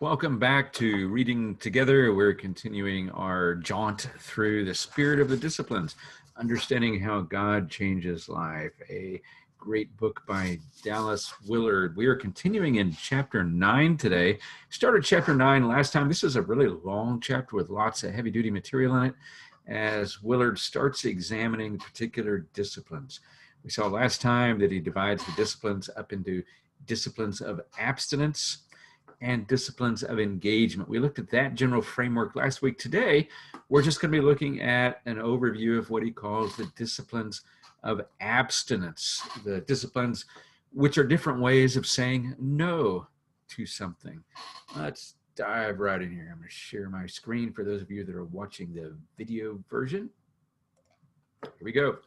Welcome back to Reading Together. We're continuing our jaunt through the spirit of the disciplines, understanding how God changes life. A great book by Dallas Willard. We are continuing in chapter 9 today. Started chapter 9 last time. This is a really long chapter with lots of heavy-duty material in it as Willard starts examining particular disciplines. We saw last time that he divides the disciplines up into disciplines of abstinence and disciplines of engagement. We looked at that general framework last week. Today, we're just going to be looking at an overview of what he calls the disciplines of abstinence, the disciplines which are different ways of saying no to something. Let's dive right in here. I'm going to share my screen for those of you that are watching the video version. Here we go.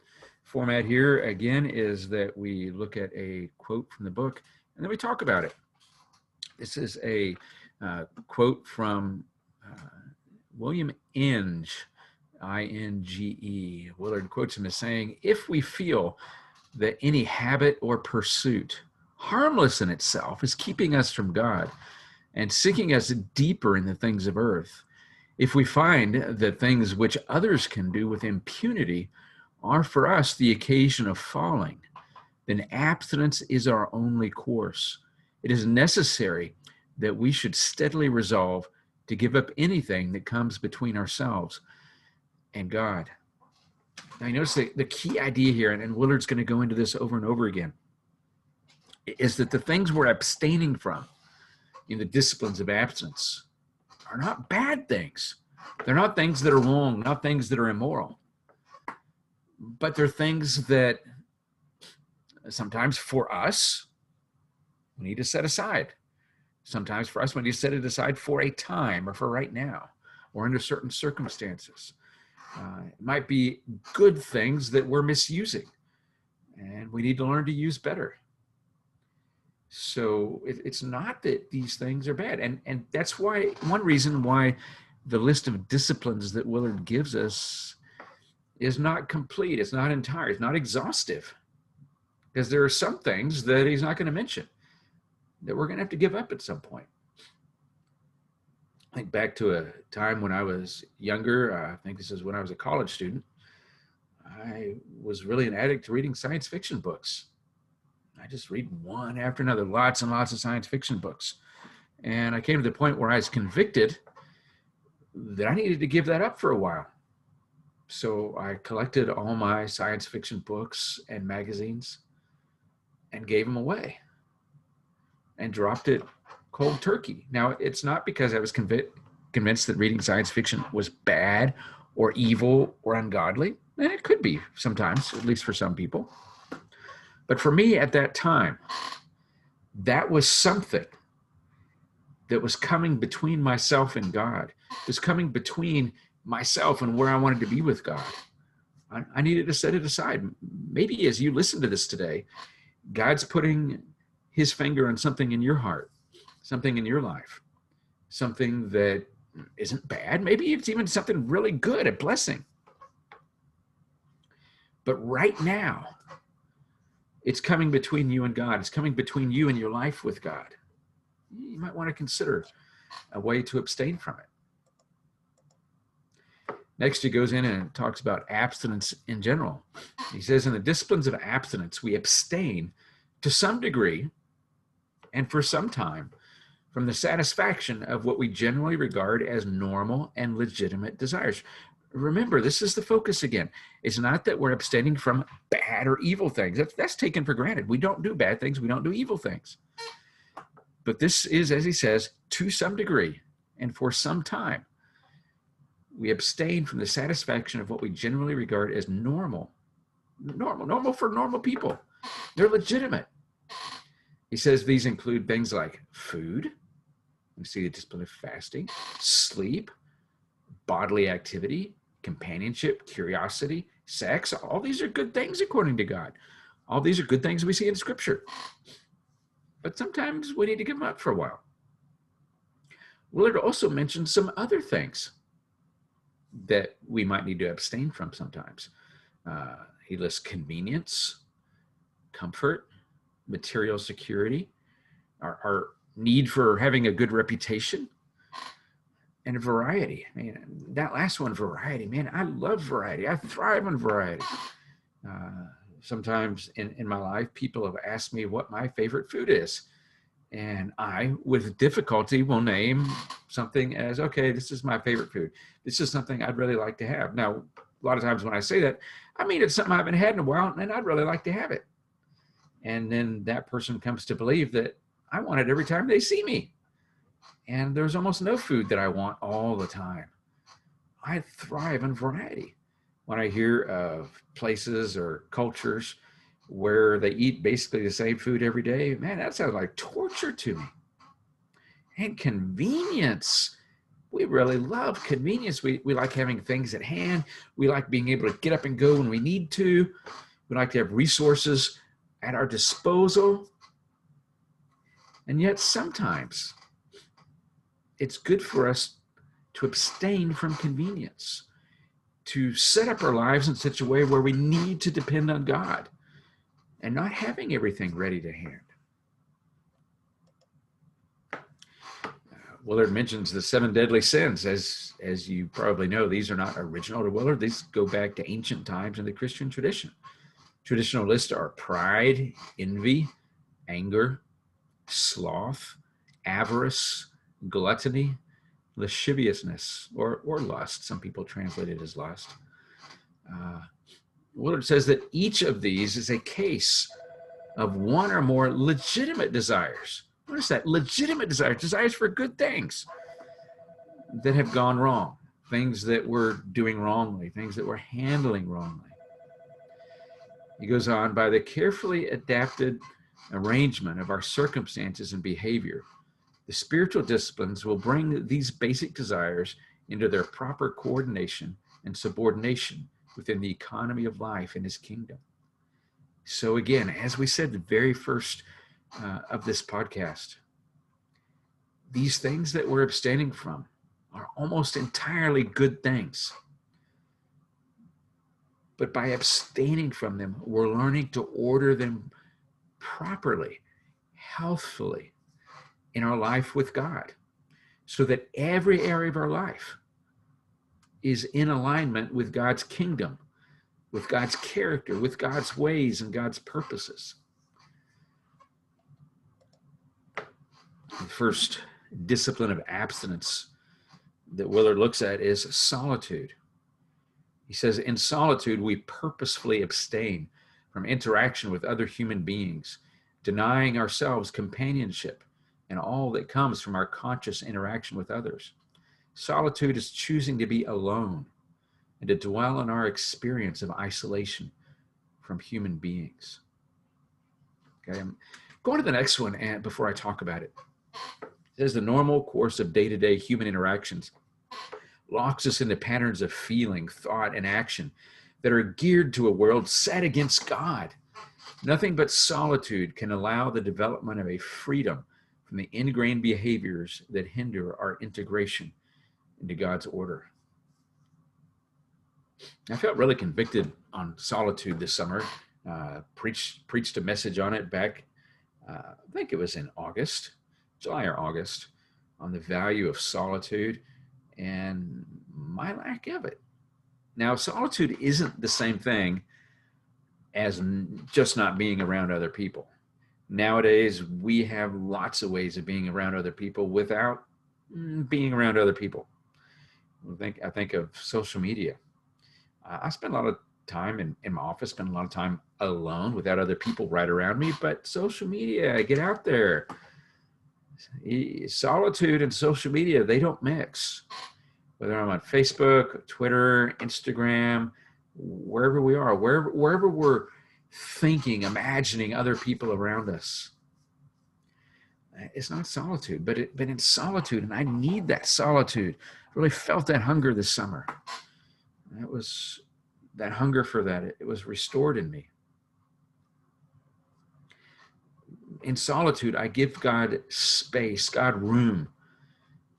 Format here, again, is that we look at a quote from the book, and then we talk about it. This is a quote from William Inge, I-N-G-E. Willard quotes him as saying, "If we feel that any habit or pursuit, harmless in itself, is keeping us from God and sinking us deeper in the things of earth, if we find that things which others can do with impunity are for us the occasion of falling, then abstinence is our only course. It is necessary that we should steadily resolve to give up anything that comes between ourselves and God." Now, you notice the key idea here, and Willard's going to go into this over and over again, is that the things we're abstaining from in the disciplines of abstinence are not bad things. They're not things that are wrong, not things that are immoral, but they're things that sometimes for us, we need to set aside. Sometimes for us, we need to set it aside for a time or for right now or under certain circumstances. It might be good things that we're misusing, and we need to learn to use better. So it's not that these things are bad. And that's why, one reason why the list of disciplines that Willard gives us is not complete, it's not entire, it's not exhaustive, because there are some things that he's not going to mention that we're going to have to give up at some point. I think back to a time when I was younger. I think this is when I was a college student. I was really an addict to reading science fiction books. I just read one after another, lots and lots of science fiction books. And I came to the point where I was convicted that I needed to give that up for a while. So I collected all my science fiction books and magazines and gave them away and dropped it cold turkey. Now, it's not because I was convinced that reading science fiction was bad or evil or ungodly. And it could be sometimes, at least for some people. But for me at that time, that was something that was coming between myself and God. It was coming between myself and where I wanted to be with God. I needed to set it aside. Maybe as you listen to this today, God's putting his finger on something in your heart, something in your life, something that isn't bad. Maybe it's even something really good, a blessing. But right now, it's coming between you and God. It's coming between you and your life with God. You might want to consider a way to abstain from it. Next, he goes in and talks about abstinence in general. He says, in the disciplines of abstinence, we abstain to some degree and for some time from the satisfaction of what we generally regard as normal and legitimate desires. Remember, this is the focus again. It's not that we're abstaining from bad or evil things. That's taken for granted. We don't do bad things. We don't do evil things. But this is, as he says, to some degree and for some time, we abstain from the satisfaction of what we generally regard as normal for normal people. They're legitimate. He says these include things like food, we see the discipline of fasting, sleep, bodily activity, companionship, curiosity, sex. All these are good things according to God. All these are good things we see in Scripture. But sometimes we need to give them up for a while. Willard also mentioned some other things that we might need to abstain from sometimes. He lists convenience, comfort, material security, our need for having a good reputation, and variety. Man, that last one, variety, man, I love variety. I thrive on variety. Sometimes in my life, people have asked me what my favorite food is. And I, with difficulty, will name something as, okay, this is my favorite food. This is something I'd really like to have. Now, a lot of times when I say that, I mean, it's something I haven't had in a while, and I'd really like to have it. And then that person comes to believe that I want it every time they see me. And there's almost no food that I want all the time. I thrive in variety. When I hear of places or cultures where they eat basically the same food every day, man, that sounds like torture to me. And convenience. We really love convenience. We like having things at hand. We like being able to get up and go when we need to. We like to have resources at our disposal. And yet sometimes it's good for us to abstain from convenience, to set up our lives in such a way where we need to depend on God and not having everything ready to hand. Willard mentions the 7 deadly sins. As you probably know, these are not original to Willard. These go back to ancient times in the Christian tradition. Traditional lists are pride, envy, anger, sloth, avarice, gluttony, lasciviousness, or lust. Some people translate it as lust. Willard says that each of these is a case of one or more legitimate desires. What is that? Legitimate desires, desires for good things that have gone wrong, things that we're doing wrongly, things that we're handling wrongly. He goes on, by the carefully adapted arrangement of our circumstances and behavior, the spiritual disciplines will bring these basic desires into their proper coordination and subordination within the economy of life in his kingdom. So again, as we said, the very first of this podcast, these things that we're abstaining from are almost entirely good things. But by abstaining from them, we're learning to order them properly, healthfully in our life with God, so that every area of our life is in alignment with God's kingdom, with God's character, with God's ways and God's purposes. The first discipline of abstinence that Willard looks at is solitude. He says, in solitude, we purposefully abstain from interaction with other human beings, denying ourselves companionship and all that comes from our conscious interaction with others. Solitude is choosing to be alone and to dwell on our experience of isolation from human beings. Okay, I'm going to the next one and before I talk about it. It says the normal course of day-to-day human interactions locks us into patterns of feeling, thought, and action that are geared to a world set against God. Nothing but solitude can allow the development of a freedom from the ingrained behaviors that hinder our integration into God's order. I felt really convicted on solitude this summer. Preached a message on it back, I think it was in August, July or August, on the value of solitude and my lack of it. Now, solitude isn't the same thing as just not being around other people. Nowadays, we have lots of ways of being around other people without being around other people. I think of social media. I spend a lot of time in my office, spend a lot of time alone without other people right around me, but social media, get out there. Solitude and social media, they don't mix. Whether I'm on Facebook, Twitter, Instagram, wherever we are, wherever we're thinking, imagining other people around us. It's not solitude, but in solitude, and I need that solitude. I really felt that hunger this summer. That was that hunger for that. It was restored in me. In solitude, I give God space, God room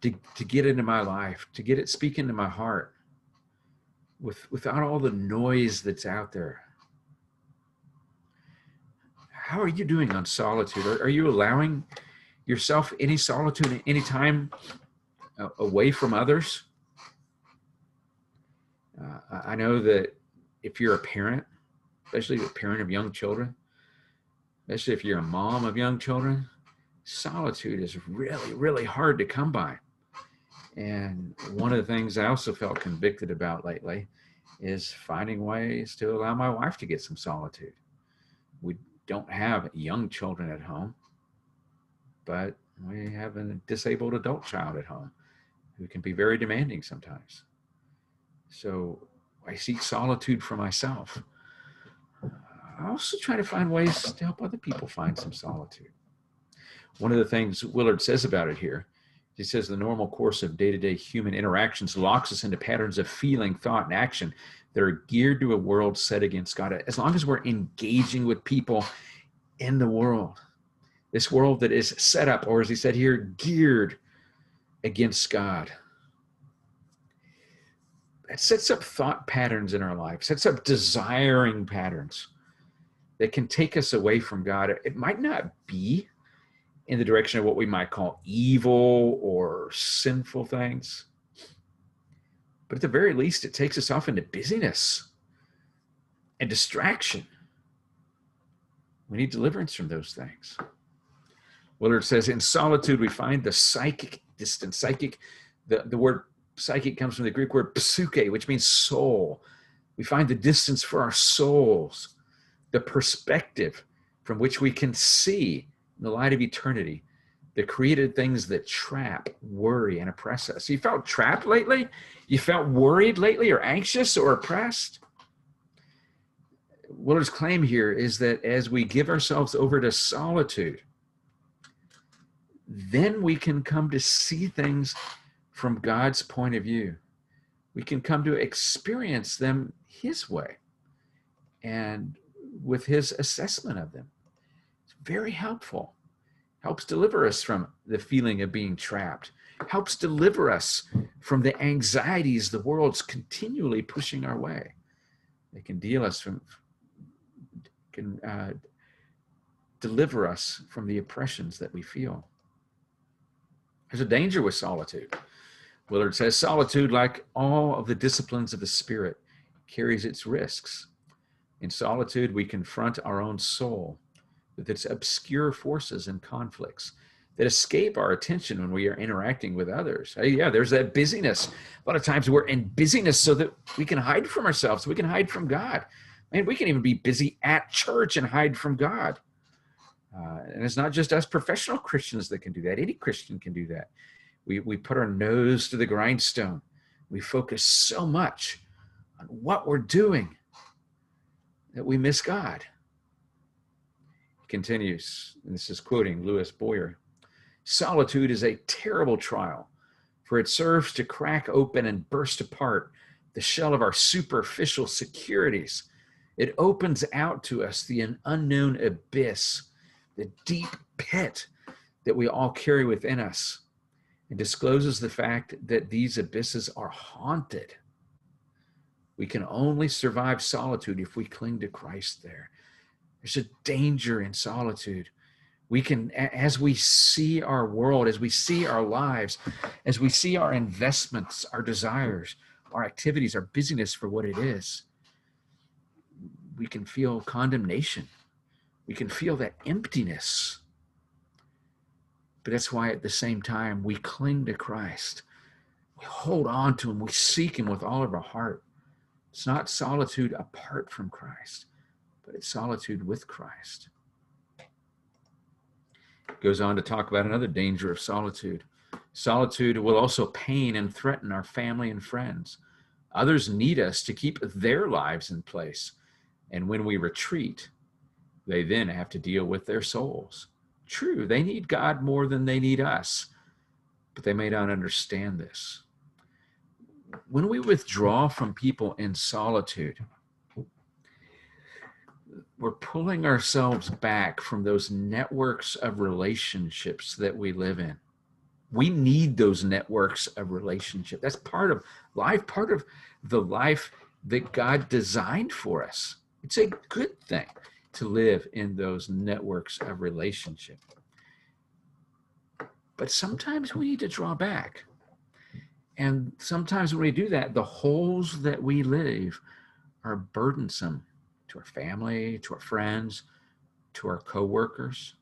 to get into my life, to get it speak into my heart without all the noise that's out there. How are you doing on solitude? Are you allowing yourself any solitude, any time away from others? I know that if you're a parent, especially a parent of young children, especially if you're a mom of young children, solitude is really, really hard to come by. And one of the things I also felt convicted about lately is finding ways to allow my wife to get some solitude. We don't have young children at home, but we have a disabled adult child at home who can be very demanding sometimes. So I seek solitude for myself. I also try to find ways to help other people find some solitude. One of the things Willard says about it here, he says the normal course of day-to-day human interactions locks us into patterns of feeling, thought, and action that are geared to a world set against God. As long as we're engaging with people in the world, this world that is set up, or as he said here, geared against God, it sets up thought patterns in our life, sets up desiring patterns that can take us away from God. It might not be in the direction of what we might call evil or sinful things, but at the very least, it takes us off into busyness and distraction. We need deliverance from those things. Willard says, in solitude, we find the psychic distance. The word psychic comes from the Greek word psyche, which means soul. We find the distance for our souls, the perspective from which we can see in the light of eternity the created things that trap, worry, and oppress us. You felt trapped lately? You felt worried lately, or anxious, or oppressed? Willard's claim here is that as we give ourselves over to solitude, then we can come to see things from God's point of view. We can come to experience them His way and with His assessment of them. It's very helpful. Helps deliver us from the feeling of being trapped. Helps deliver us from the anxieties the world's continually pushing our way. They can deliver us from the oppressions that we feel. There's a danger with solitude. Willard says, solitude, like all of the disciplines of the Spirit, carries its risks. In solitude, we confront our own soul with its obscure forces and conflicts that escape our attention when we are interacting with others. Yeah, there's that busyness. A lot of times we're in busyness so that we can hide from ourselves. We can hide from God. Man, we can even be busy at church and hide from God. And it's not just us professional Christians that can do that. Any Christian can do that. We put our nose to the grindstone. We focus so much on what we're doing that we miss God. He continues, and this is quoting Lewis Boyer, solitude is a terrible trial, for it serves to crack open and burst apart the shell of our superficial securities. It opens out to us the unknown abyss, the deep pit that we all carry within us, and discloses the fact that these abysses are haunted. We can only survive solitude if we cling to Christ there. There's a danger in solitude. We can, as we see our world, as we see our lives, as we see our investments, our desires, our activities, our busyness for what it is, we can feel condemnation. We can feel that emptiness. But that's why at the same time, we cling to Christ. We hold on to Him. We seek Him with all of our heart. It's not solitude apart from Christ, but it's solitude with Christ. It goes on to talk about another danger of solitude. Solitude will also pain and threaten our family and friends. Others need us to keep their lives in place. And when we retreat, they then have to deal with their souls. True, they need God more than they need us, but they may not understand this. When we withdraw from people in solitude, we're pulling ourselves back from those networks of relationships that we live in. We need those networks of relationship. That's part of life, part of the life that God designed for us. It's a good thing to live in those networks of relationship. But sometimes we need to draw back. And sometimes when we do that, the holes that we leave are burdensome to our family, to our friends, to our coworkers.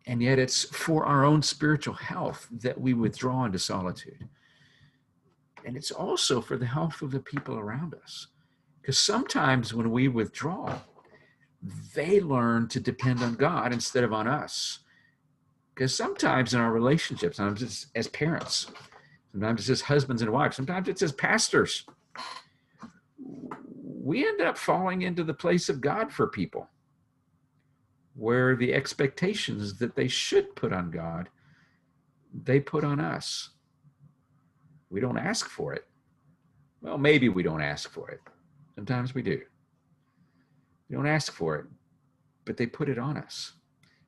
And yet it's for our own spiritual health that we withdraw into solitude. And it's also for the health of the people around us. Because sometimes when we withdraw, they learn to depend on God instead of on us. Because sometimes in our relationships, sometimes it's as parents, sometimes it's as husbands and wives, sometimes it's as pastors, we end up falling into the place of God for people, where the expectations that they should put on God, they put on us. We don't ask for it. Well, maybe we don't ask for it. Sometimes we do. We don't ask for it, but they put it on us.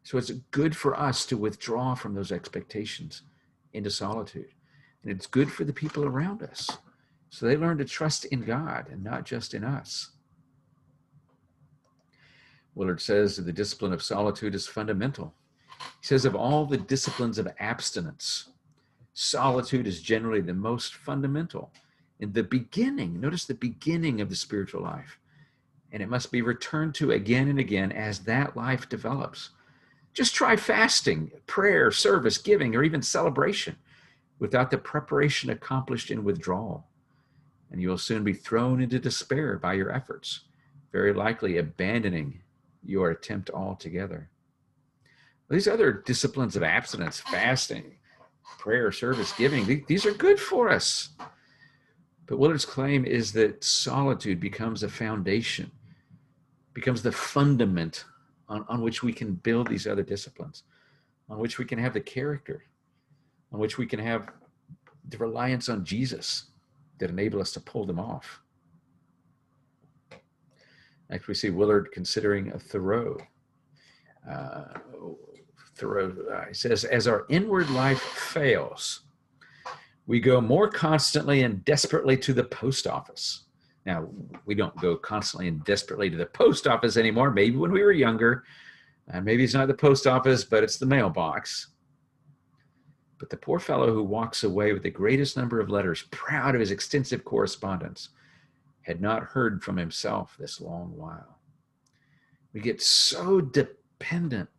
So it's good for us to withdraw from those expectations into solitude. And it's good for the people around us. So they learn to trust in God and not just in us. Willard says that the discipline of solitude is fundamental. He says of all the disciplines of abstinence, solitude is generally the most fundamental. In the beginning, notice the beginning of the spiritual life. And it must be returned to again and again as that life develops. Just try fasting, prayer, service, giving, or even celebration without the preparation accomplished in withdrawal. And you will soon be thrown into despair by your efforts, very likely abandoning your attempt altogether. These other disciplines of abstinence, fasting, prayer, service, giving, these are good for us. But Willard's claim is that solitude becomes a foundation, becomes the fundament on which we can build these other disciplines, on which we can have the character, on which we can have the reliance on Jesus that enable us to pull them off. Next, we see Willard considering a Thoreau. He says, as our inward life fails, we go more constantly and desperately to the post office. Now, we don't go constantly and desperately to the post office anymore. Maybe when we were younger, maybe it's not the post office, but it's the mailbox. But the poor fellow who walks away with the greatest number of letters, proud of his extensive correspondence, had not heard from himself this long while. We get so dependent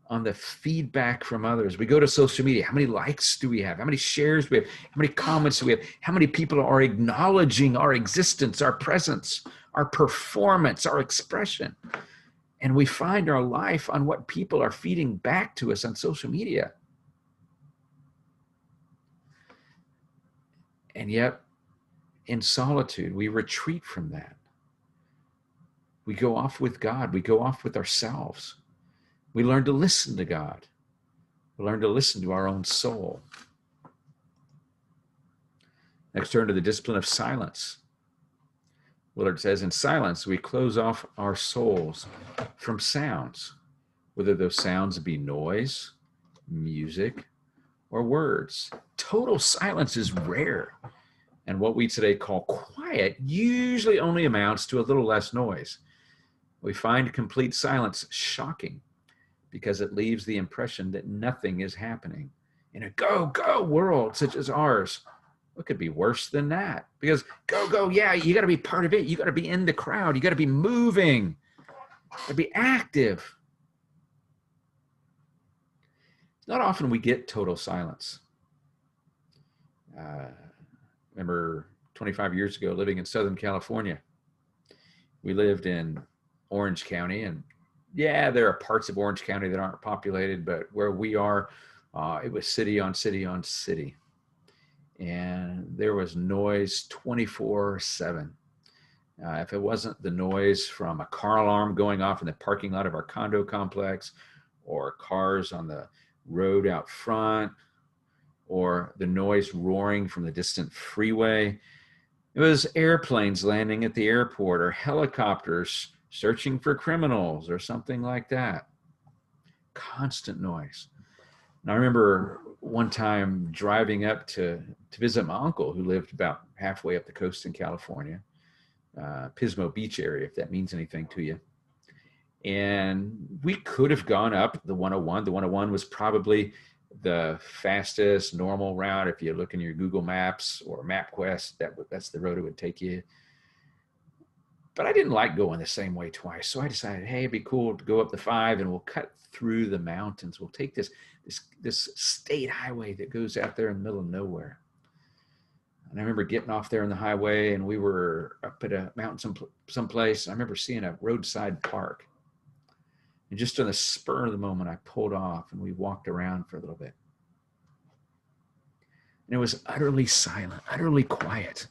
on the feedback from others. We go to social media. How many likes do we have? How many shares do we have? How many comments do we have? How many people are acknowledging our existence, our presence, our performance, our expression? And we find our life on what people are feeding back to us on social media. And yet, in solitude, we retreat from that. We go off with God. We go off with ourselves. We learn to listen to God. We learn to listen to our own soul. Next, turn to the discipline of silence. Willard says, in silence, we close off our souls from sounds, whether those sounds be noise, music, or words. Total silence is rare. And what we today call quiet usually only amounts to a little less noise. We find complete silence shocking, because it leaves the impression that nothing is happening. In a go world such as ours, what could be worse than that? Because go, yeah, you got to be part of it. You got to be in the crowd. You got to be moving. You got to be active. Not often we get total silence. Remember 25 years ago living in Southern California. We lived in Orange County, and yeah, there are parts of Orange County that aren't populated, but where we are, it was city on city on city. And there was noise 24/7. If it wasn't the noise from a car alarm going off in the parking lot of our condo complex, or cars on the road out front, or the noise roaring from the distant freeway, it was airplanes landing at the airport, or helicopters searching for criminals, or something like that. Constant noise. And I remember one time driving up to visit my uncle, who lived about halfway up the coast in California, Pismo Beach area, if that means anything to you. And we could have gone up the 101. The 101 was probably the fastest normal route. If you look in your Google Maps or MapQuest, that's the road it would take you. But I didn't like going the same way twice. So I decided, hey, it'd be cool to go up the 5 and we'll cut through the mountains. We'll take this state highway that goes out there in the middle of nowhere. And I remember getting off there on the highway, and we were up at a mountain someplace. I remember seeing a roadside park. And just on the spur of the moment, I pulled off and we walked around for a little bit. And it was utterly silent, utterly quiet.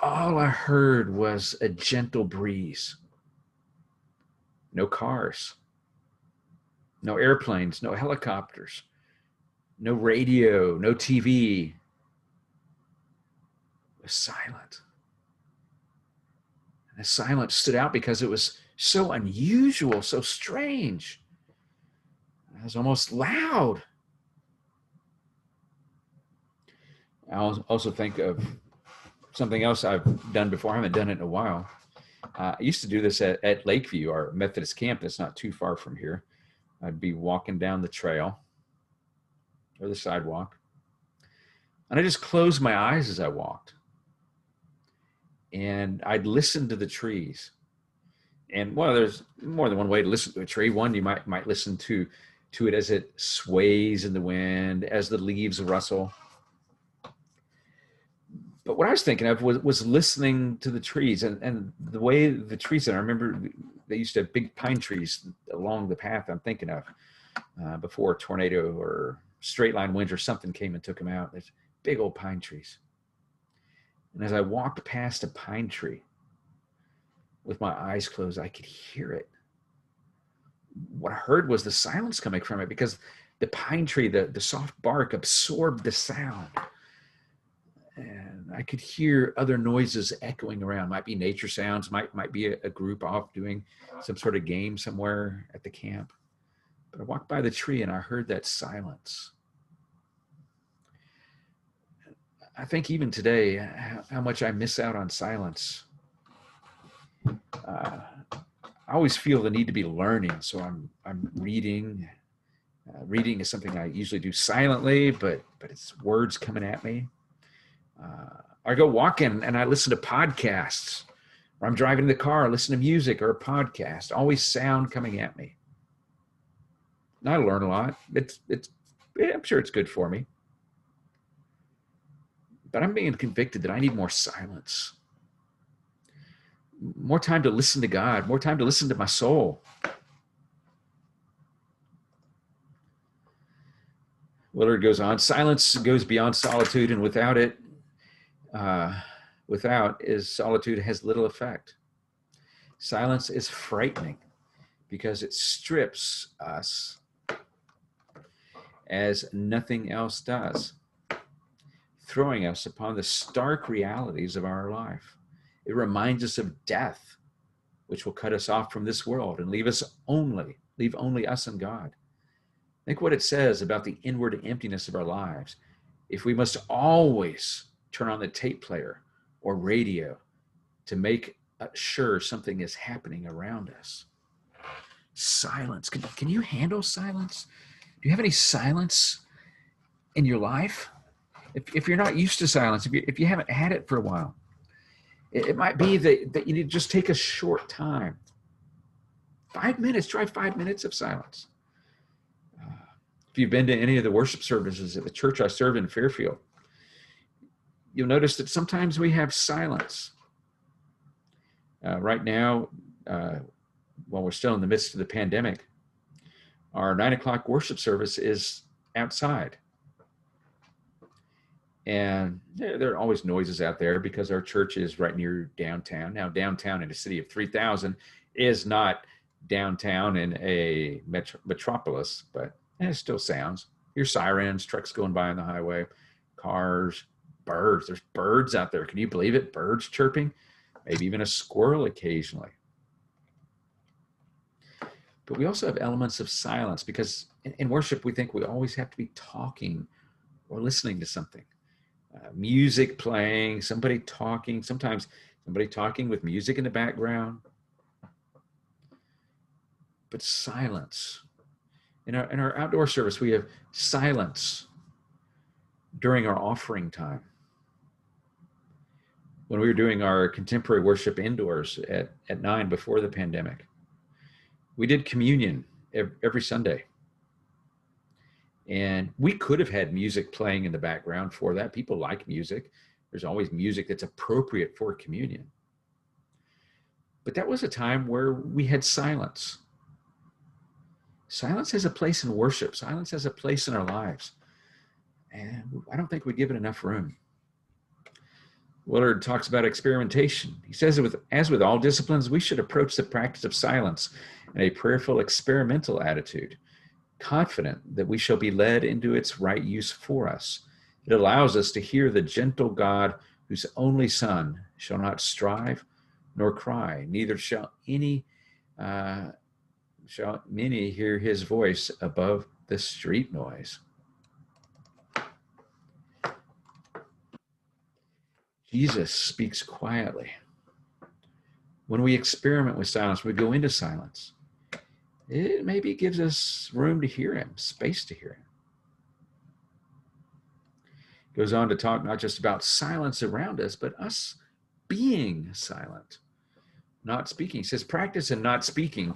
All I heard was a gentle breeze. No cars, no airplanes, no helicopters, no radio, no TV. It was silent. And the silence stood out because it was so unusual, so strange. It was almost loud. I also think of something else I've done before. I haven't done it in a while. I used to do this at Lakeview, our Methodist camp that's not too far from here. I'd be walking down the trail or the sidewalk, and I just closed my eyes as I walked. And I'd listen to the trees. And well, there's more than one way to listen to a tree. One, you might listen to it as it sways in the wind, as the leaves rustle. But what I was thinking of was listening to the trees and the way the trees are. I remember they used to have big pine trees along the path I'm thinking of before a tornado or straight line winds or something came and took them out. There's big old pine trees. And as I walked past a pine tree with my eyes closed, I could hear it. What I heard was the silence coming from it because the pine tree, the soft bark absorbed the sound. And I could hear other noises echoing around. Might be nature sounds, might be a group off doing some sort of game somewhere at the camp. But I walked by the tree and I heard that silence. I think even today, how much I miss out on silence. I always feel the need to be learning, so I'm reading. Reading is something I usually do silently, but it's words coming at me. I go walking and I listen to podcasts, or I'm driving the car, I listen to music or a podcast, always sound coming at me. And I learn a lot. I'm sure it's good for me. But I'm being convicted that I need more silence, more time to listen to God, more time to listen to my soul. Willard goes on, silence goes beyond solitude, and without solitude has little effect. Silence is frightening because it strips us as nothing else does, throwing us upon the stark realities of our life. It reminds us of death, which will cut us off from this world and leave only us and God. Think what it says about the inward emptiness of our lives. If we must always turn on the tape player or radio to make sure something is happening around us. Silence. Can you handle silence? Do you have any silence in your life? If you're not used to silence, if you haven't had it for a while, it might be that you need to just take a short time. 5 minutes, try 5 minutes of silence. If you've been to any of the worship services at the church I serve in Fairfield, you'll notice that sometimes we have silence. Right now, while we're still in the midst of the pandemic, our 9 o'clock worship service is outside. And there are always noises out there because our church is right near downtown. Now, downtown in a city of 3,000 is not downtown in a metropolis, but it still sounds. Hear sirens, trucks going by on the highway, cars, birds. There's birds out there. Can you believe it? Birds chirping, maybe even a squirrel occasionally. But we also have elements of silence because in worship, we think we always have to be talking or listening to something. Music playing, somebody talking, sometimes somebody talking with music in the background. but silence. In our outdoor service, we have silence during our offering time. When we were doing our contemporary worship indoors at 9 before the pandemic, we did communion every Sunday. And we could have had music playing in the background for that. People like music. There's always music that's appropriate for communion. But that was a time where we had silence. Silence has a place in worship. Silence has a place in our lives. And I don't think we give it enough room. Willard talks about experimentation. He says, as with all disciplines, we should approach the practice of silence in a prayerful, experimental attitude, confident that we shall be led into its right use for us. It allows us to hear the gentle God whose only Son shall not strive nor cry, neither shall many hear his voice above the street noise. Jesus speaks quietly. When we experiment with silence, we go into silence. It maybe gives us room to hear him, space to hear him. Goes on to talk not just about silence around us, but us being silent, not speaking. He says practice in not speaking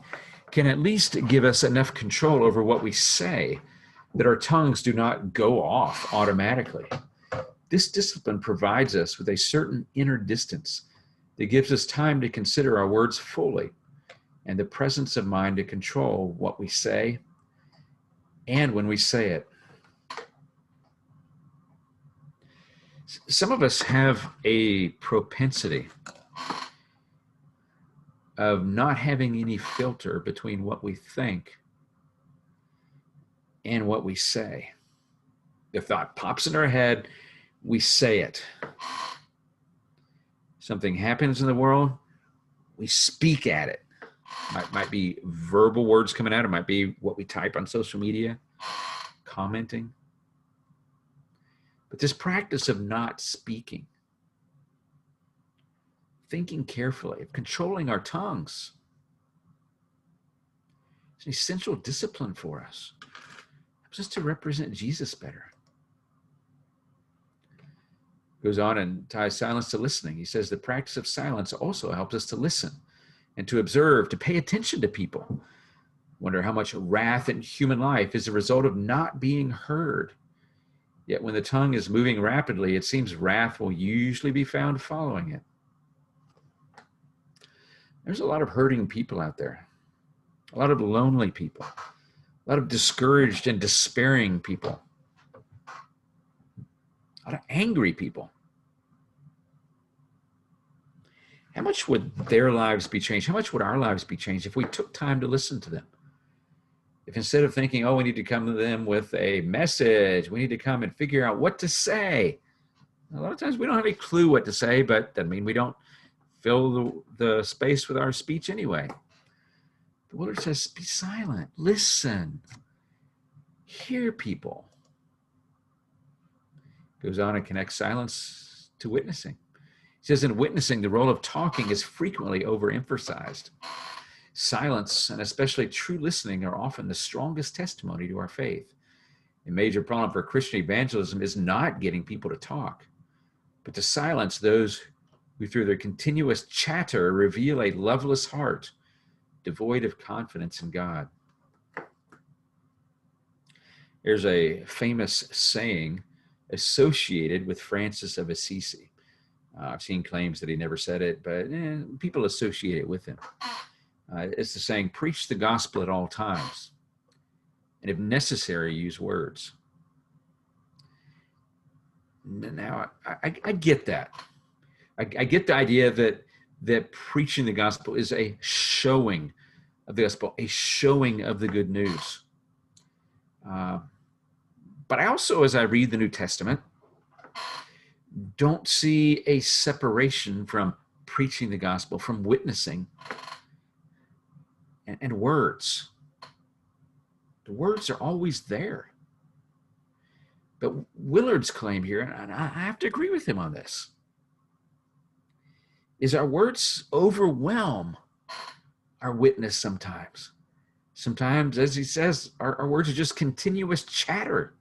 can at least give us enough control over what we say that our tongues do not go off automatically. This discipline provides us with a certain inner distance that gives us time to consider our words fully and the presence of mind to control what we say and when we say it. Some of us have a propensity of not having any filter between what we think and what we say. The thought pops in our head, we say it. Something happens in the world, we speak at it. Might be verbal words coming out. It might be what we type on social media, commenting. But this practice of not speaking, thinking carefully, of controlling our tongues, it's an essential discipline for us. It helps us to represent Jesus better. Goes on and ties silence to listening. He says the practice of silence also helps us to listen and to observe, to pay attention to people. Wonder how much wrath in human life is a result of not being heard. Yet when the tongue is moving rapidly, it seems wrath will usually be found following it. There's a lot of hurting people out there, a lot of lonely people, a lot of discouraged and despairing people, a lot of angry people. How much would their lives be changed? How much would our lives be changed if we took time to listen to them? If instead of thinking, oh, we need to come to them with a message, we need to come and figure out what to say. A lot of times we don't have any clue what to say, but that means we don't fill the space with our speech anyway. The Willard says, be silent, listen, hear people. Goes on and connects silence to witnessing. He says in witnessing, the role of talking is frequently overemphasized. Silence, and especially true listening, are often the strongest testimony to our faith. A major problem for Christian evangelism is not getting people to talk, but to silence those who through their continuous chatter reveal a loveless heart, devoid of confidence in God. There's a famous saying associated with Francis of Assisi. I've seen claims that he never said it, but people associate it with him. It's the saying, preach the gospel at all times, and if necessary, use words. Now, I get that. I get the idea that preaching the gospel is a showing of the gospel, a showing of the good news. But I also, as I read the New Testament, don't see a separation from preaching the gospel, from witnessing, and words. The words are always there. But Willard's claim here, and I have to agree with him on this, is our words overwhelm our witness sometimes. Sometimes, as he says, our words are just continuous chatter.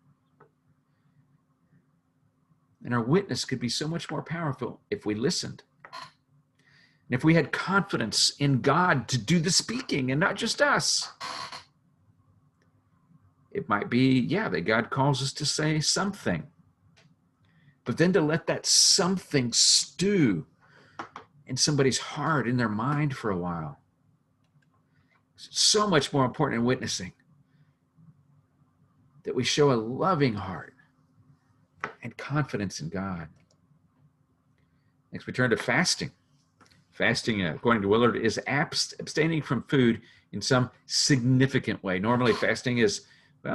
And our witness could be so much more powerful if we listened. And if we had confidence in God to do the speaking and not just us. It might be, that God calls us to say something. But then to let that something stew in somebody's heart, in their mind for a while. It's so much more important in witnessing that we show a loving heart and confidence in God. Next, we turn to fasting. Fasting, according to Willard, is abstaining from food in some significant way. Normally, fasting is,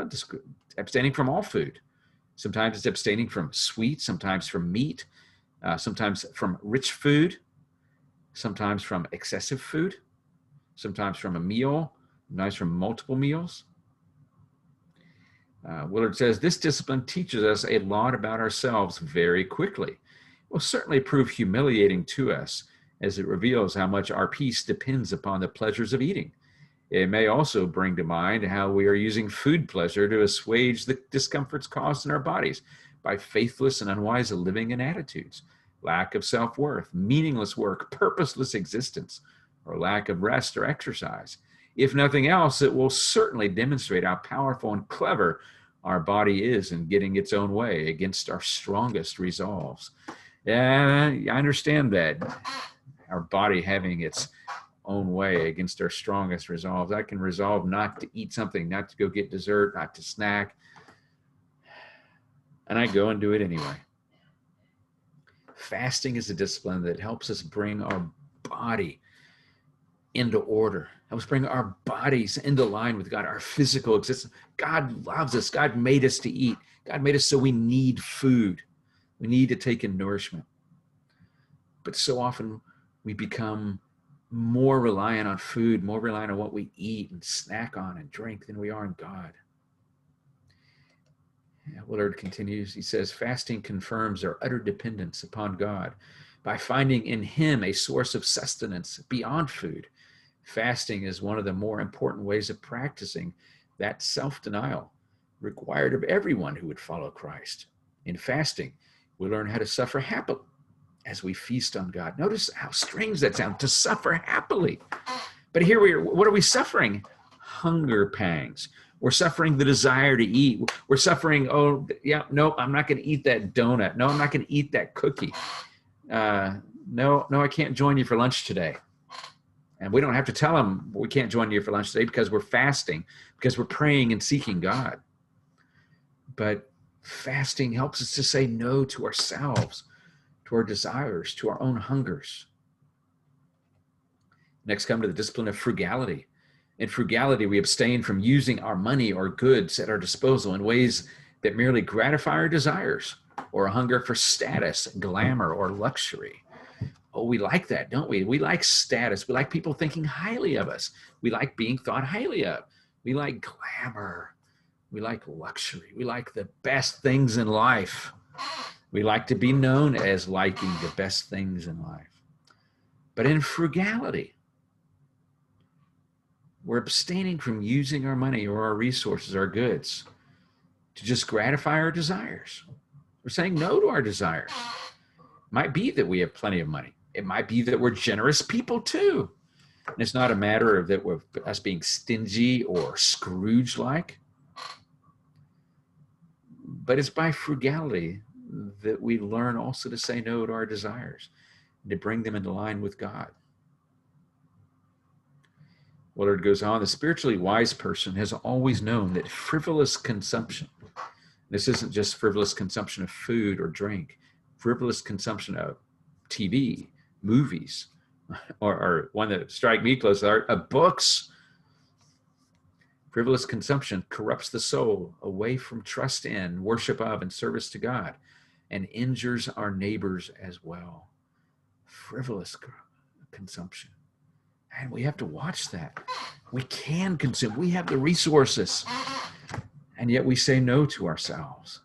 just abstaining from all food. Sometimes it's abstaining from sweet, sometimes from meat, sometimes from rich food, sometimes from excessive food, sometimes from a meal, sometimes from multiple meals. Willard says, this discipline teaches us a lot about ourselves very quickly. It will certainly prove humiliating to us as it reveals how much our peace depends upon the pleasures of eating. It may also bring to mind how we are using food pleasure to assuage the discomforts caused in our bodies by faithless and unwise living and attitudes, lack of self-worth, meaningless work, purposeless existence, or lack of rest or exercise. If nothing else, it will certainly demonstrate how powerful and clever our body is in getting its own way against our strongest resolves. I understand that, our body having its own way against our strongest resolves. I can resolve not to eat something, not to go get dessert, not to snack, and I go and do it anyway. Fasting is a discipline that helps us bring our body into order, helps bring our bodies into line with God, our physical existence. God loves us. God made us to eat. God made us so we need food. We need to take in nourishment. But so often we become more reliant on food, more reliant on what we eat and snack on and drink than we are on God. Willard continues, he says, fasting confirms our utter dependence upon God by finding in him a source of sustenance beyond food. Fasting is one of the more important ways of practicing that self-denial required of everyone who would follow Christ. In fasting, we learn how to suffer happily as we feast on God. Notice how strange that sounds, to suffer happily. But here we are, what are we suffering? Hunger pangs. We're suffering the desire to eat. We're suffering, I'm not going to eat that donut. No, I'm not going to eat that cookie. No, I can't join you for lunch today. And we don't have to tell them we can't join you for lunch today because we're fasting, because we're praying and seeking God. But fasting helps us to say no to ourselves, to our desires, to our own hungers. Next, come to the discipline of frugality. In frugality, we abstain from using our money or goods at our disposal in ways that merely gratify our desires or a hunger for status, glamour, or luxury. Oh, we like that, don't we? We like status. We like people thinking highly of us. We like being thought highly of. We like glamour. We like luxury. We like the best things in life. We like to be known as liking the best things in life. But in frugality, we're abstaining from using our money or our resources, our goods, to just gratify our desires. We're saying no to our desires. It might be that we have plenty of money. It might be that we're generous people too. And it's not a matter of that we're us being stingy or Scrooge-like, but it's by frugality that we learn also to say no to our desires and to bring them into line with God. Willard goes on, the spiritually wise person has always known that frivolous consumption, this isn't just frivolous consumption of food or drink, frivolous consumption of TV, movies, or one that strike me close are books. Frivolous consumption corrupts the soul away from trust in, worship of, and service to God, and injures our neighbors as well. Frivolous consumption. And we have to watch that. We can consume. We have the resources. And yet we say no to ourselves.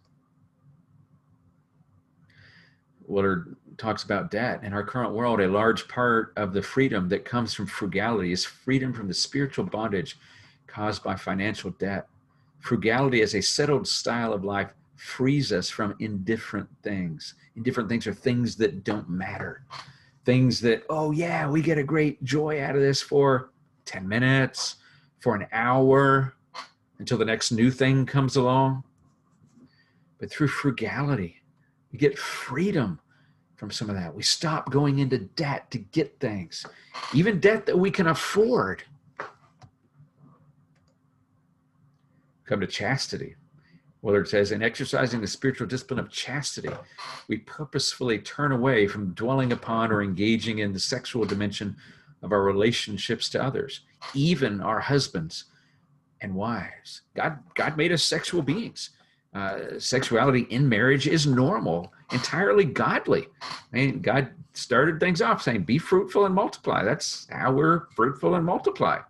Willard talks about debt. In our current world, a large part of the freedom that comes from frugality is freedom from the spiritual bondage caused by financial debt. Frugality as a settled style of life frees us from indifferent things. Indifferent things are things that don't matter. Things that, oh yeah, we get a great joy out of this for 10 minutes, for an hour, until the next new thing comes along. But through frugality, we get freedom from some of that. We stop going into debt to get things, even debt that we can afford. Come to chastity. Willard says, in exercising the spiritual discipline of chastity, we purposefully turn away from dwelling upon or engaging in the sexual dimension of our relationships to others, even our husbands and wives. God made us sexual beings. Sexuality in marriage is normal, entirely godly. I mean, God started things off saying, be fruitful and multiply. That's how we're fruitful and multiply.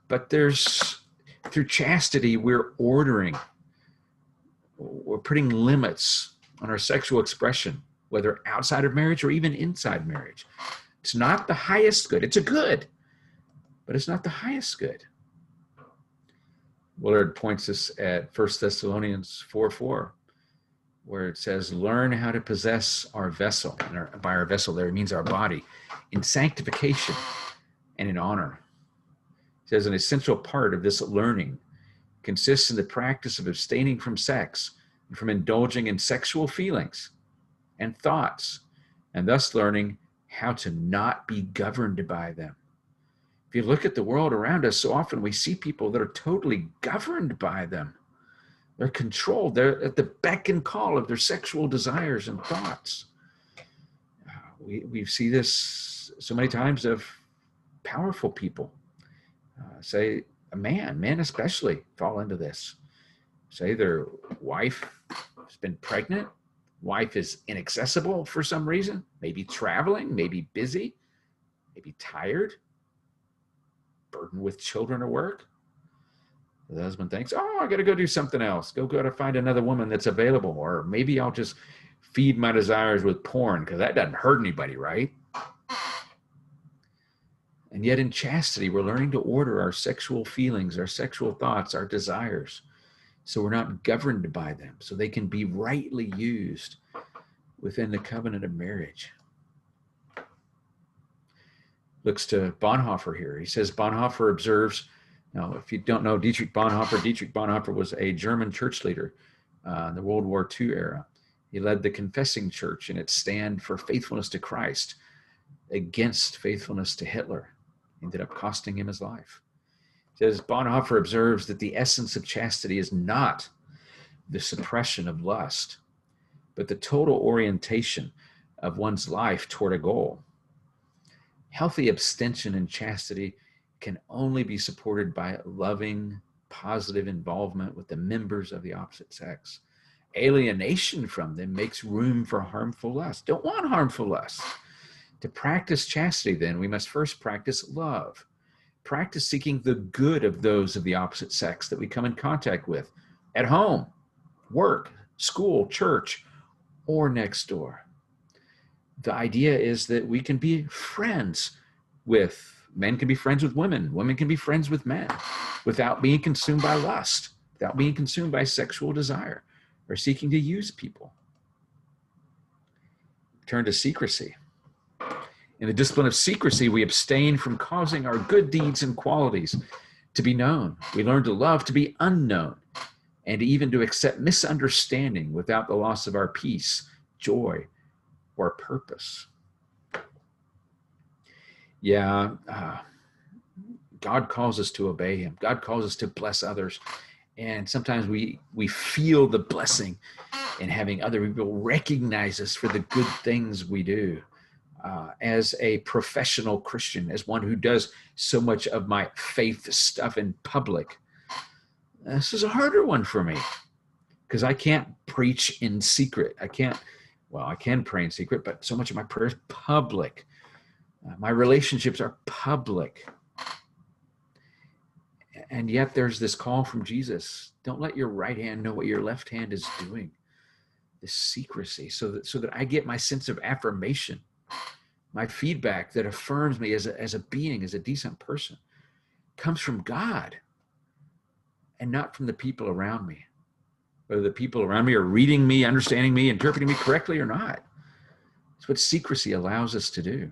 But through chastity, we're putting limits on our sexual expression, whether outside of marriage or even inside marriage. It's not the highest good. It's a good, but it's not the highest good. Willard points us at 1 Thessalonians 4:4, where it says, learn how to possess our vessel. And by our vessel there, it means our body, in sanctification and in honor. It says an essential part of this learning consists in the practice of abstaining from sex and from indulging in sexual feelings and thoughts, and thus learning how to not be governed by them. If you look at the world around us, so often we see people that are totally governed by them. They're controlled. They're at the beck and call of their sexual desires and thoughts. We see this so many times of powerful people. Say men especially fall into this. Say their wife has been pregnant. Wife is inaccessible for some reason, maybe traveling, maybe busy, maybe tired, burdened with children or work. The husband thinks, oh, I got to go do something else. Go to find another woman that's available. Or maybe I'll just feed my desires with porn because that doesn't hurt anybody, right? And yet in chastity, we're learning to order our sexual feelings, our sexual thoughts, our desires, so we're not governed by them, so they can be rightly used within the covenant of marriage. Looks to Bonhoeffer here. He says Bonhoeffer observes, now if you don't know Dietrich Bonhoeffer was a German church leader in the World War II era. He led the confessing church in its stand for faithfulness to Christ against faithfulness to Hitler. Ended up costing him his life. It says Bonhoeffer observes that the essence of chastity is not the suppression of lust, but the total orientation of one's life toward a goal. Healthy abstention in chastity can only be supported by loving, positive involvement with the members of the opposite sex. Alienation from them makes room for harmful lust. Don't want harmful lust. To practice chastity, then, we must first practice love. Practice seeking the good of those of the opposite sex that we come in contact with at home, work, school, church, or next door. The idea is that we can be friends with, men can be friends with women, women can be friends with men, without being consumed by lust, without being consumed by sexual desire or seeking to use people. Turn to secrecy. In the discipline of secrecy, we abstain from causing our good deeds and qualities to be known. We learn to love to be unknown and even to accept misunderstanding without the loss of our peace, joy, or purpose. Yeah, God calls us to obey him. God calls us to bless others. And sometimes we feel the blessing in having other people recognize us for the good things we do. As a professional Christian, as one who does so much of my faith stuff in public, this is a harder one for me because I can't preach in secret. I can pray in secret, but so much of my prayer is public. My relationships are public. And yet there's this call from Jesus. Don't let your right hand know what your left hand is doing. This secrecy, so that I get my sense of affirmation, my feedback that affirms me as a being, as a decent person. comes from God and not from the people around me. Whether the people around me are reading me, understanding me, interpreting me correctly or not. It's what secrecy allows us to do.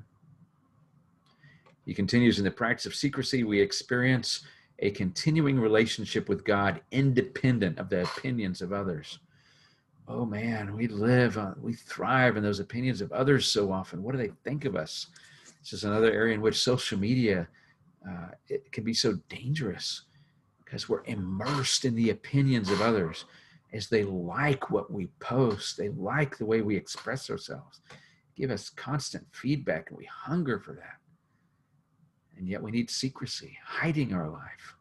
He continues, in the practice of secrecy, we experience a continuing relationship with God independent of the opinions of others. Oh man, we thrive in those opinions of others so often. What do they think of us? This is another area in which social media, it can be so dangerous because we're immersed in the opinions of others as they like what we post. They like the way we express ourselves, give us constant feedback, and we hunger for that. And yet we need secrecy, hiding our life.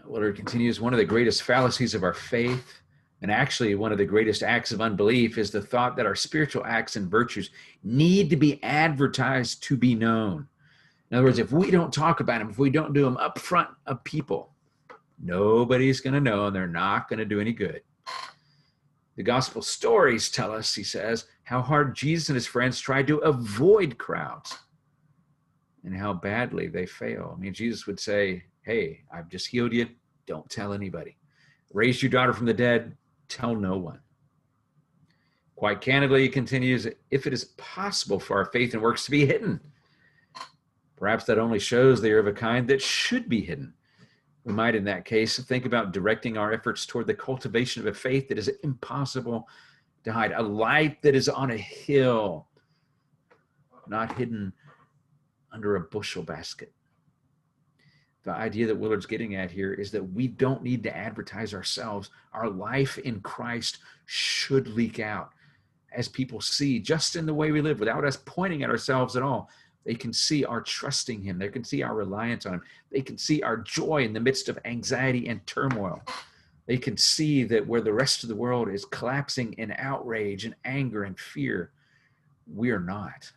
Willard continues, one of the greatest fallacies of our faith, and actually one of the greatest acts of unbelief, is the thought that our spiritual acts and virtues need to be advertised to be known. In other words, if we don't talk about them, if we don't do them up front of people, nobody's going to know, and they're not going to do any good. The gospel stories tell us, he says, how hard Jesus and his friends tried to avoid crowds and how badly they fail. I mean, Jesus would say, hey, I've just healed you. Don't tell anybody. Raised your daughter from the dead. Tell no one. Quite candidly, he continues, if it is possible for our faith and works to be hidden, perhaps that only shows they are of a kind that should be hidden. We might, in that case, think about directing our efforts toward the cultivation of a faith that is impossible to hide, a life that is on a hill, not hidden under a bushel basket. The idea that Willard's getting at here is that we don't need to advertise ourselves. Our life in Christ should leak out as people see, just in the way we live, without us pointing at ourselves at all. They can see our trusting him. They can see our reliance on him. They can see our joy in the midst of anxiety and turmoil. They can see that where the rest of the world is collapsing in outrage and anger and fear, we are not.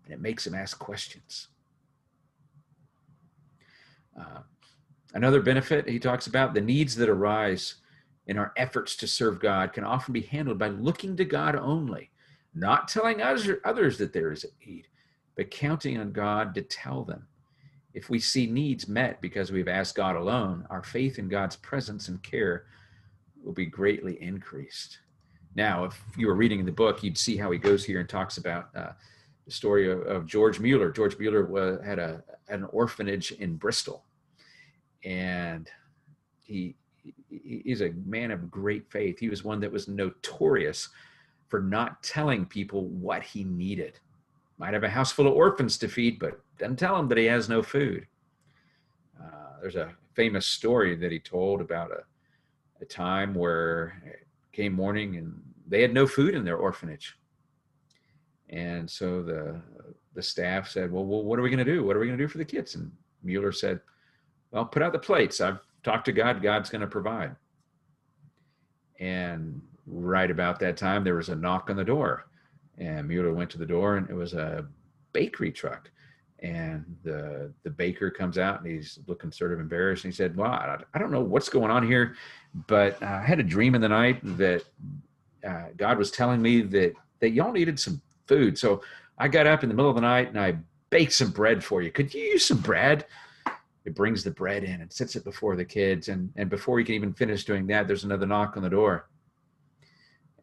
And it makes them ask questions. Another benefit he talks about, the needs that arise in our efforts to serve God can often be handled by looking to God only, not telling others that there is a need, but counting on God to tell them. If we see needs met because we've asked God alone, our faith in God's presence and care will be greatly increased. Now, if you were reading in the book, you'd see how he goes here and talks about the story of George Mueller. George Mueller had an orphanage in Bristol, and he's a man of great faith. He was one that was notorious for not telling people what he needed. Might have a house full of orphans to feed, but doesn't tell them that he has no food. There's a famous story that he told about a time where it came morning and they had no food in their orphanage. And so the staff said, well, what are we going to do? What are we going to do for the kids? And Mueller said, well, put out the plates. I've talked to God. God's going to provide. And right about that time, there was a knock on the door. And Mueller went to the door, and it was a bakery truck. And the baker comes out, and he's looking sort of embarrassed. And he said, well, I don't know what's going on here, but I had a dream in the night that God was telling me that y'all needed some food. So I got up in the middle of the night, and I baked some bread for you. Could you use some bread? He brings the bread in and sits it before the kids. And before he can even finish doing that, there's another knock on the door.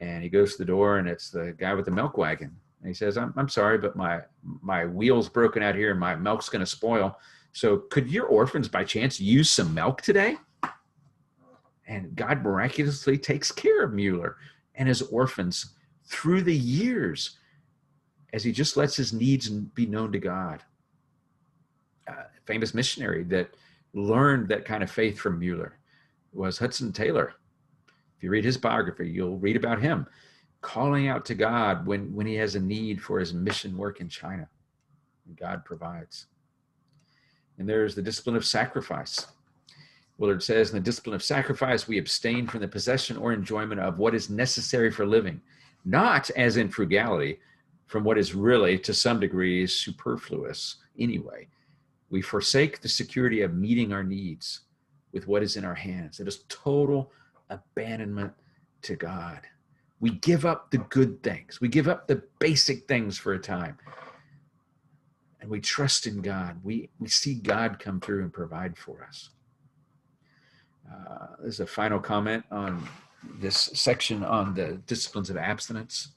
And he goes to the door, and it's the guy with the milk wagon. And he says, I'm sorry, but my wheel's broken out here and my milk's going to spoil. So could your orphans by chance use some milk today? And God miraculously takes care of Mueller and his orphans through the years as he just lets his needs be known to God. A famous missionary that learned that kind of faith from Mueller was Hudson Taylor. If you read his biography, you'll read about him calling out to God when he has a need for his mission work in China. And God provides. And there's the discipline of sacrifice. Willard says, in the discipline of sacrifice, we abstain from the possession or enjoyment of what is necessary for living, not as in frugality, from what is really, to some degree, superfluous anyway. We forsake the security of meeting our needs with what is in our hands. It is total abandonment to God. We give up the good things. We give up the basic things for a time. and we trust in God. We see God come through and provide for us. There's a final comment on this section on the disciplines of abstinence.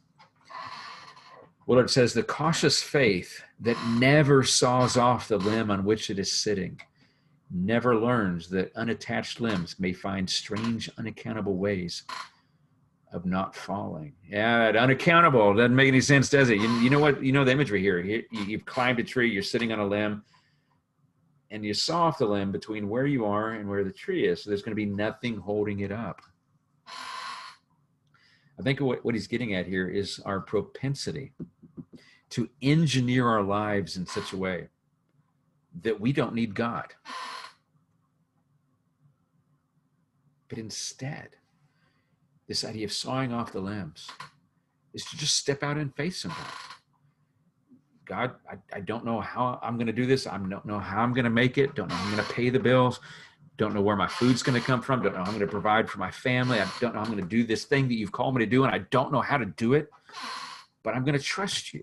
Willard says, the cautious faith that never saws off the limb on which it is sitting never learns that unattached limbs may find strange, unaccountable ways of not falling. Yeah, unaccountable doesn't make any sense, does it? You know what? You know the imagery here. You've climbed a tree, you're sitting on a limb, and you saw off the limb between where you are and where the tree is. So there's going to be nothing holding it up. I think what he's getting at here is our propensity to engineer our lives in such a way that we don't need God. But instead, this idea of sawing off the limbs is to just step out in faith sometimes. God, I don't know how I'm going to do this. I don't know how I'm going to make it. Don't know how I'm going to pay the bills. Don't know where my food's going to come from. Don't know how I'm going to provide for my family. I don't know how I'm going to do this thing that you've called me to do, and I don't know how to do it, but I'm going to trust you.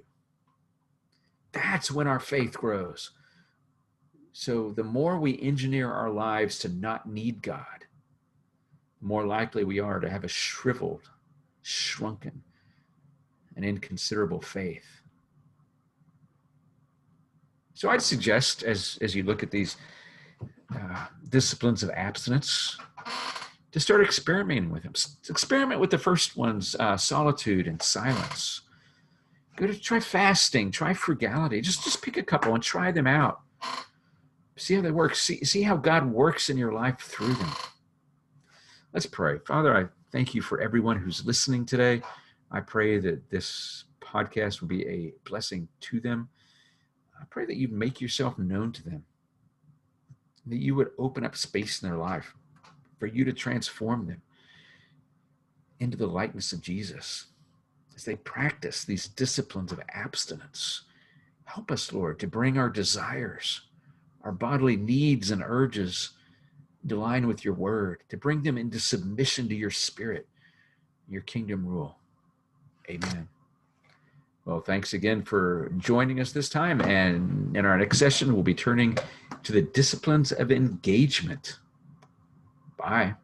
That's when our faith grows. So the more we engineer our lives to not need God, the more likely we are to have a shriveled, shrunken, and inconsiderable faith. So I'd suggest, as you look at these disciplines of abstinence, to start experimenting with them. Experiment with the first ones, solitude and silence. Go to try fasting, try frugality. Just pick a couple and try them out. See how they work. See how God works in your life through them. Let's pray. Father, I thank you for everyone who's listening today. I pray that this podcast will be a blessing to them. I pray that you make yourself known to them, that you would open up space in their life for you to transform them into the likeness of Jesus as they practice these disciplines of abstinence. Help us, Lord, to bring our desires, our bodily needs and urges into line with your word, to bring them into submission to your spirit, your kingdom rule. Amen. Well, thanks again for joining us this time. And in our next session, we'll be turning to the disciplines of engagement. Bye.